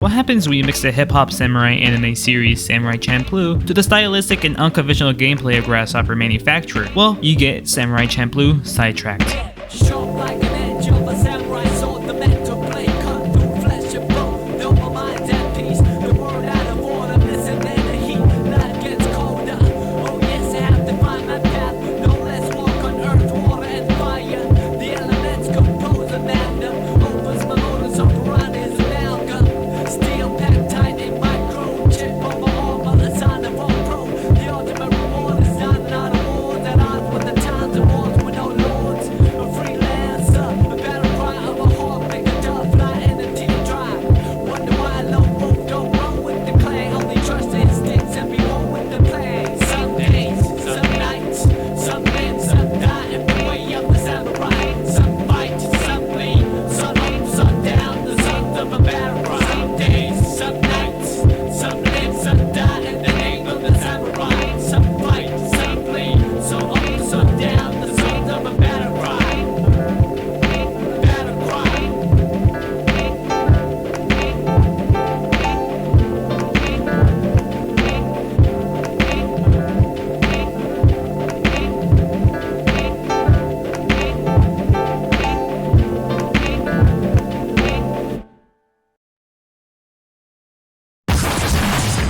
What happens when you mix the hip-hop samurai anime series Samurai Champloo to the stylistic and unconventional gameplay of Grasshopper Manufacturer? Well, you get Samurai Champloo Sidetracked.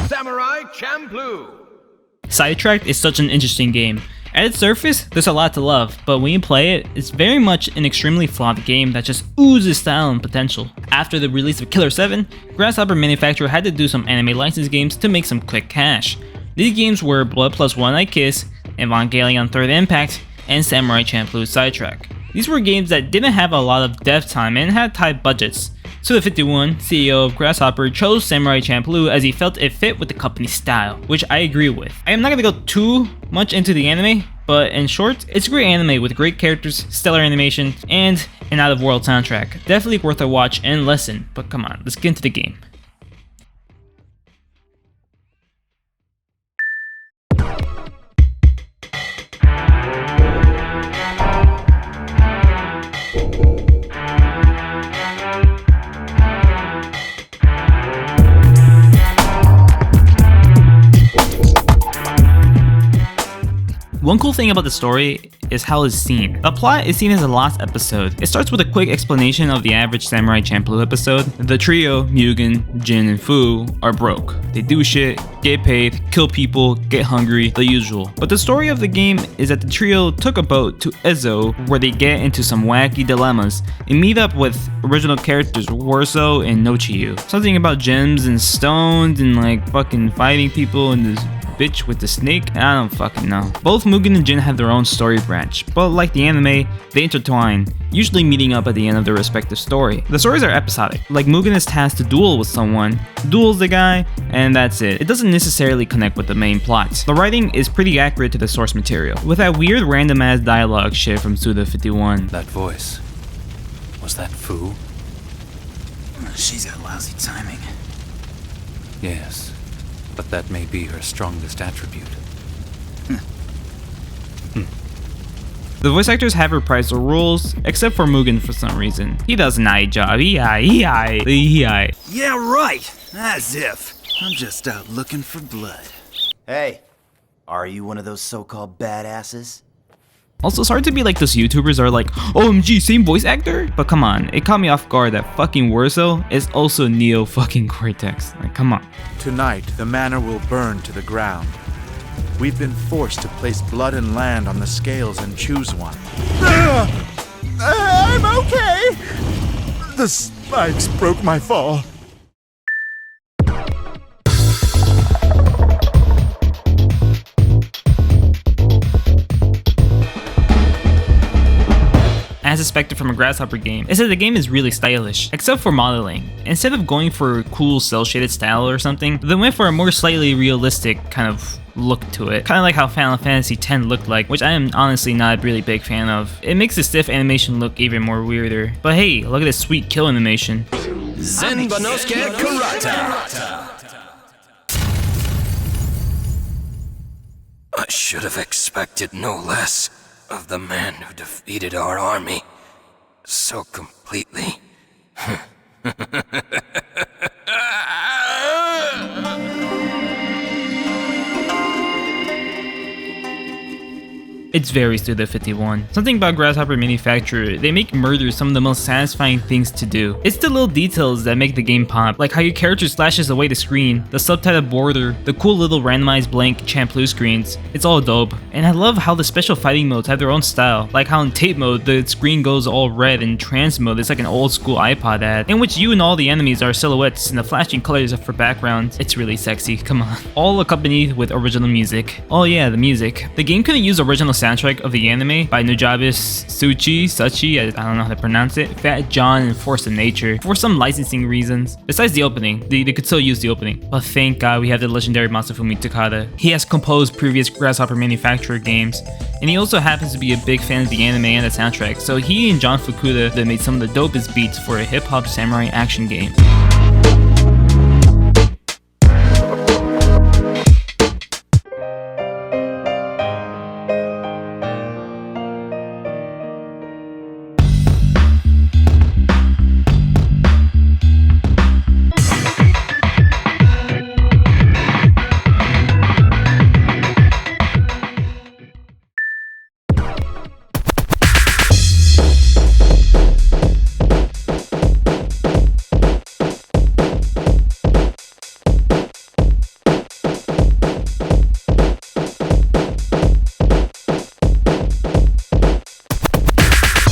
Samurai Champloo! Sidetracked is such an interesting game. At its surface, there's a lot to love, but when you play it, it's very much an extremely flawed game that just oozes style and potential. After the release of Killer 7, Grasshopper Manufacturer had to do some anime license games to make some quick cash. These games were Blood Plus One Night Kiss, Evangelion Third Impact, and Samurai Champloo Sidetrack. These were games that didn't have a lot of dev time and had tight budgets. Suda51, CEO of Grasshopper, chose Samurai Champloo as he felt it fit with the company's style, which I agree with. I am not gonna go too much into the anime, but in short, it's a great anime with great characters, stellar animation, and an out-of-world soundtrack. Definitely worth a watch and listen, but come on, let's get into the game. One cool thing about the story is how it's seen. The plot is seen as a lost episode. It starts with a quick explanation of the average Samurai Champloo episode. The trio, Mugen, Jin, and Fu, are broke. They do shit, get paid, kill people, get hungry, the usual. But the story of the game is that the trio took a boat to Ezo, where they get into some wacky dilemmas and meet up with original characters Warso and Nochiyu. Something about gems and stones and like fucking fighting people and this bitch with the snake? I don't fucking know. Both Mugen and Jin have their own story branch, but like the anime, they intertwine, usually meeting up at the end of their respective story. The stories are episodic, like Mugen is tasked to duel with someone, duels the guy, and that's it. It doesn't necessarily connect with the main plot. The writing is pretty accurate to the source material, with that weird random ass dialogue shit from Suda51. That voice, was that Fu? She's got lousy timing. Yes, but that may be her strongest attribute. The voice actors have reprised the roles, except for Mugen for some reason. He does an eye job. Yeah, right. As if. I'm just out looking for blood. Hey, are you one of those so-called badasses? Also, sorry to be like those YouTubers are like, OMG, same voice actor? But come on, it caught me off guard that fucking Warso is also Neo fucking Cortex. Like, come on. Tonight, the manor will burn to the ground. We've been forced to place blood and land on the scales and choose one. I'm okay! The spikes broke my fall. As expected from a Grasshopper game, is that the game is really stylish, except for modeling. Instead of going for a cool cel-shaded style or something, they went for a more slightly realistic kind of look to it. Kind of like how Final Fantasy X looked like, which I am honestly not a really big fan of. It makes the stiff animation look even more weirder. But hey, look at this sweet kill animation. Zenbanosuke Karata! I should have expected no less of the man who defeated our army so completely. It's very Suda 51. Something about Grasshopper Manufacturer, they make murder some of the most satisfying things to do. It's the little details that make the game pop, like how your character slashes away the screen, the subtitle border, the cool little randomized blank Champloo screens. It's all dope. And I love how the special fighting modes have their own style, like how in tape mode the screen goes all red and trance mode it's like an old school iPod ad, in which you and all the enemies are silhouettes and the flashing colors are for backgrounds. It's really sexy, come on. All accompanied with original music. Oh yeah, the music. The game could have used original soundtrack of the anime by Nujabes Suchi, I don't know how to pronounce it, Fat John, and Force of Nature for some licensing reasons. Besides the opening, they could still use the opening. But thank God we have the legendary Masafumi Takada. He has composed previous Grasshopper Manufacturer games, and he also happens to be a big fan of the anime and the soundtrack, so he and John Fukuda that made some of the dopest beats for a hip-hop samurai action game.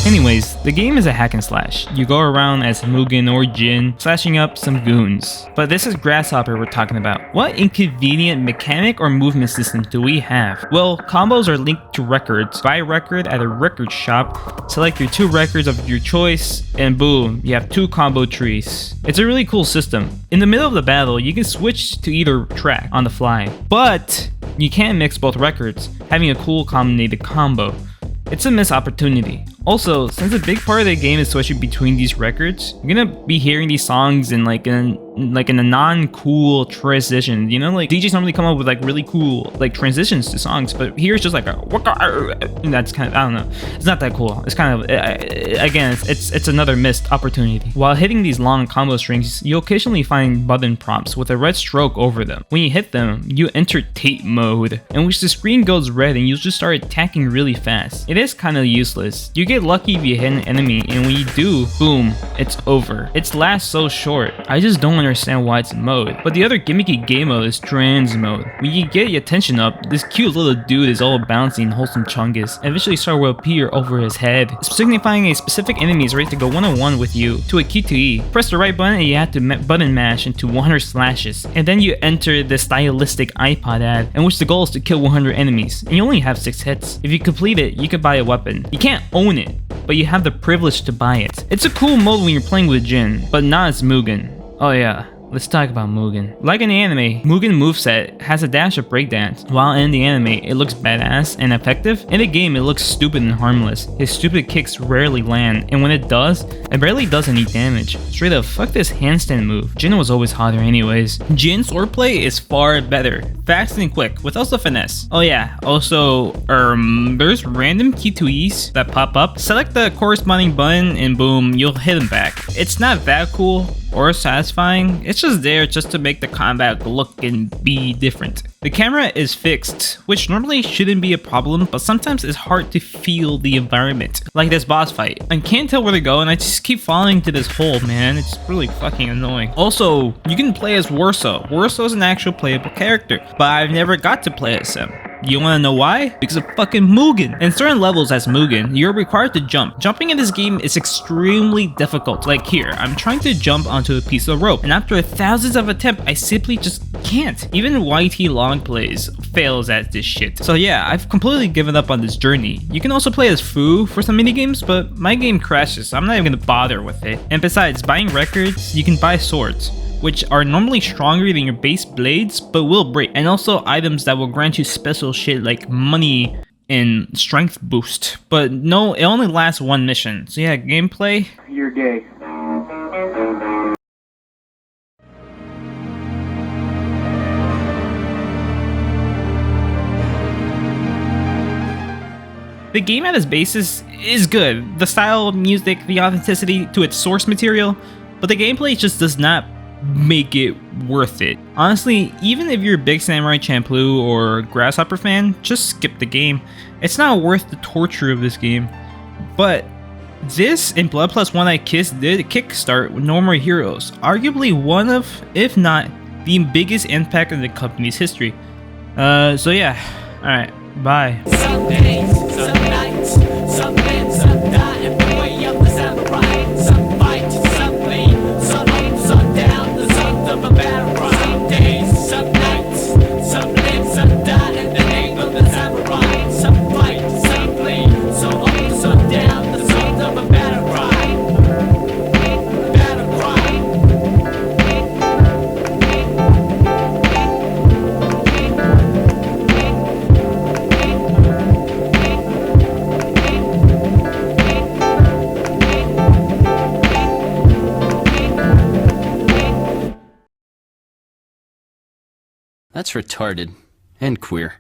Anyways, the game is a hack and slash. You go around as Mugen or Jin, slashing up some goons. But this is Grasshopper we're talking about. What inconvenient mechanic or movement system do we have? Well, combos are linked to records. Buy a record at a record shop, select your 2 records of your choice, and boom, you have 2 combo trees. It's a really cool system. In the middle of the battle, you can switch to either track on the fly, but you can't mix both records, having a cool combinated combo. It's a missed opportunity. Also, since a big part of the game is switching between these records, you're gonna be hearing these songs in in a non-cool transition. You know, like DJs normally come up with like really cool like transitions to songs, but here it's just like a and that's kind of, I don't know. It's not that cool. It's kind of again, it's another missed opportunity. While hitting these long combo strings, you occasionally find button prompts with a red stroke over them. When you hit them, you enter tape mode, in which the screen goes red and you'll just start attacking really fast. It is kind of useless. You get lucky if you hit an enemy, and when you do, boom, it's over. Its lasts so short. I just don't understand why it's in mode. But the other gimmicky game mode is trans mode. When you get your attention up, this cute little dude is all bouncy and wholesome chungus, and eventually start will appear over his head, signifying a specific enemy is ready to go one-on-one with you to a Q2E. Press the right button and you have to button mash into 100 slashes, and then you enter the stylistic iPod ad, in which the goal is to kill 100 enemies, and you only have 6 hits. If you complete it, you can buy a weapon. You can't own it, but you have the privilege to buy it. It's a cool mode when you're playing with Jin, but not as Mugen. Oh yeah, let's talk about Mugen. Like in the anime, Mugen moveset has a dash of breakdance. While in the anime, it looks badass and effective, in the game it looks stupid and harmless. His stupid kicks rarely land, and when it does, it barely does any damage. Straight up, fuck this handstand move. Jin was always hotter anyways. Jin's swordplay is far better. Fast and quick, with also finesse. Oh yeah, also, there's random Q2Es that pop up. Select the corresponding button and boom, you'll hit them back. It's not that cool or satisfying, it's just there just to make the combat look and be different. The camera is fixed, which normally shouldn't be a problem, but sometimes it's hard to feel the environment. Like this boss fight. I can't tell where to go and I just keep falling to this hole, man. It's really fucking annoying. Also, you can play as Warsaw. Warsaw is an actual playable character, but I've never got to play as him. You wanna know why? Because of fucking Mugen. In certain levels as Mugen, you're required to jump. Jumping in this game is extremely difficult. Like here, I'm trying to jump onto a piece of rope, and after thousands of attempts, I simply just can't. Even YT Long Plays fails at this shit. So yeah, I've completely given up on this journey. You can also play as Fu for some minigames, but my game crashes, so I'm not even gonna bother with it. And besides, buying records, you can buy swords, which are normally stronger than your base blades, but will break. And also items that will grant you special shit like money and strength boost. But no, it only lasts 1 mission. So yeah, gameplay. You're gay. The game at its basis is good. The style, music, the authenticity to its source material, but the gameplay just does not make it worth it. Honestly, even if you're a big Samurai Champloo or Grasshopper fan, just skip the game. It's not worth the torture of this game. But this and Blood Plus One Eye Kiss did kickstart No More Heroes, arguably one of, if not the biggest impact in the company's history. So yeah, alright, bye. Some days, some nights, some live, some die in the way of the samurai. Some fight, some bleed, some up, some down, the sons of a battle cry. Some days, some nights, some live, some die in the name of the samurai. Some fight, some bleed, some up, some down, the sons of a battle cry. Battle cry. That's retarded. And queer.